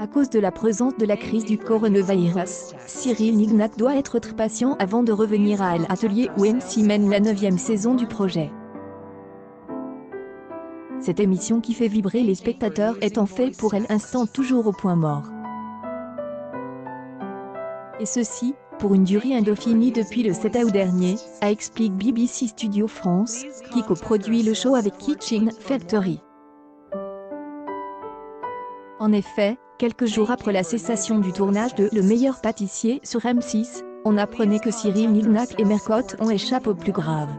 cause de la présence de la crise du coronavirus, Cyril Lignac doit être très patient avant de revenir à l'atelier où MC mène la 9e saison du projet. Cette émission qui fait vibrer les spectateurs est en fait pour l'instant toujours au point mort. Et ceci, pour une durée indéfinie depuis le 7 août dernier, explique BBC Studio France, qui coproduit le show avec Kitchen Factory. En effet, quelques jours après la cessation du tournage de Le meilleur pâtissier sur M6, on apprenait que Cyril Lignac et Mercotte ont échappé au plus grave.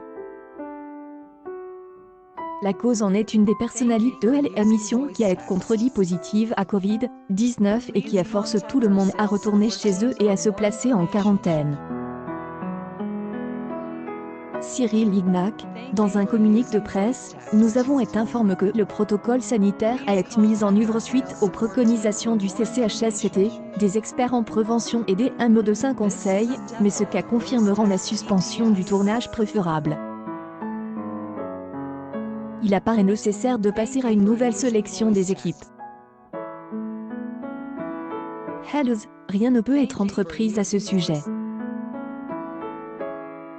La cause en est une des personnalités de l'émission qui a été contrôlée positive à Covid-19 et qui a forcé tout le monde à retourner chez eux et à se placer en quarantaine. Cyril Lignac, dans un communiqué de presse, nous avons été informés que le protocole sanitaire a été mis en œuvre suite aux préconisations du CCHSCT, des experts en prévention et des médecins conseils, mais ce cas confirmeront la suspension du tournage préférable. Il apparaît nécessaire de passer à une nouvelle sélection des équipes. Hello, rien ne peut être entrepris à ce sujet.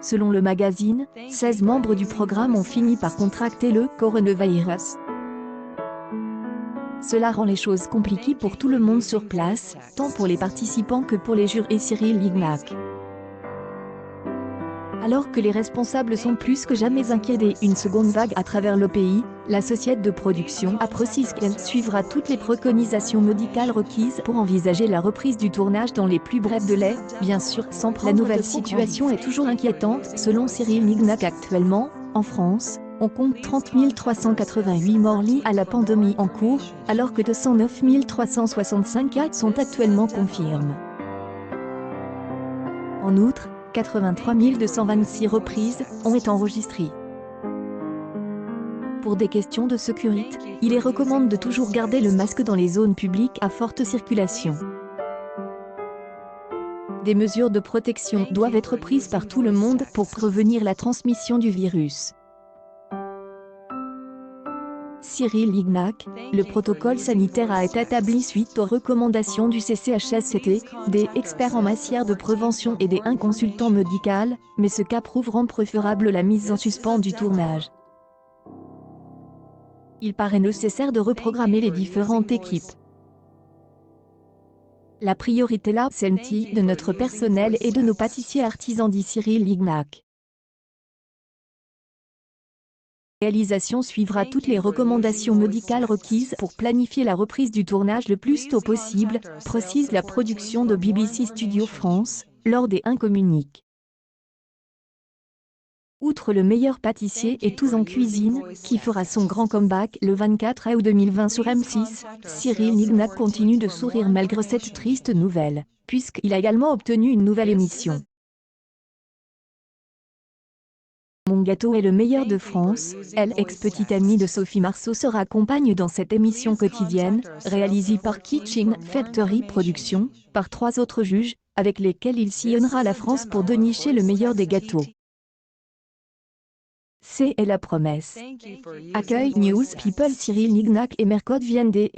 Selon le magazine, 16 membres du programme ont fini par contracter le coronavirus. Cela rend les choses compliquées pour tout le monde sur place, tant pour les participants que pour les jurys et Cyril Lignac. Alors que les responsables sont plus que jamais inquiétés d'une seconde vague à travers le pays, la société de production a précisé qu'elle suivra toutes les préconisations médicales requises pour envisager la reprise du tournage dans les plus brefs délais, bien sûr sans prendre. La nouvelle situation est toujours inquiétante. Selon Cyril Lignac, actuellement, en France, on compte 30 388 morts liés à la pandémie en cours, alors que 209 365 cas sont actuellement confirmés. En outre, 83 226 reprises ont été enregistrées. Pour des questions de sécurité, il est recommandé de toujours garder le masque dans les zones publiques à forte circulation. Des mesures de protection doivent être prises par tout le monde pour prévenir la transmission du virus. Cyril Lignac, le protocole sanitaire a été établi suite aux recommandations du CCHSCT, des experts en matière de prévention et des consultants médicaux, mais ce cas prouveront préférable la mise en suspens du tournage. Il paraît nécessaire de reprogrammer les différentes équipes. La priorité là, c'est de notre personnel et de nos pâtissiers artisans, dit Cyril Lignac. La réalisation suivra toutes les recommandations médicales requises pour planifier la reprise du tournage le plus tôt possible, précise la production de BBC Studio France, lors des communiques. Outre Le meilleur pâtissier et Tous en cuisine, qui fera son grand comeback le 24 août 2020 sur M6, Cyril Lignac continue de sourire malgré cette triste nouvelle, puisqu'il a également obtenu une nouvelle émission. Mon gâteau est le meilleur de France, elle, ex-petite amie de Sophie Marceau, se raccompagne dans cette émission quotidienne, réalisée par Kitchen Factory Productions, par 3 autres juges, avec lesquels il sillonnera la France pour dénicher le meilleur des gâteaux. C'est la promesse. Accueil News People. Cyril Lignac et Mercotte viennent des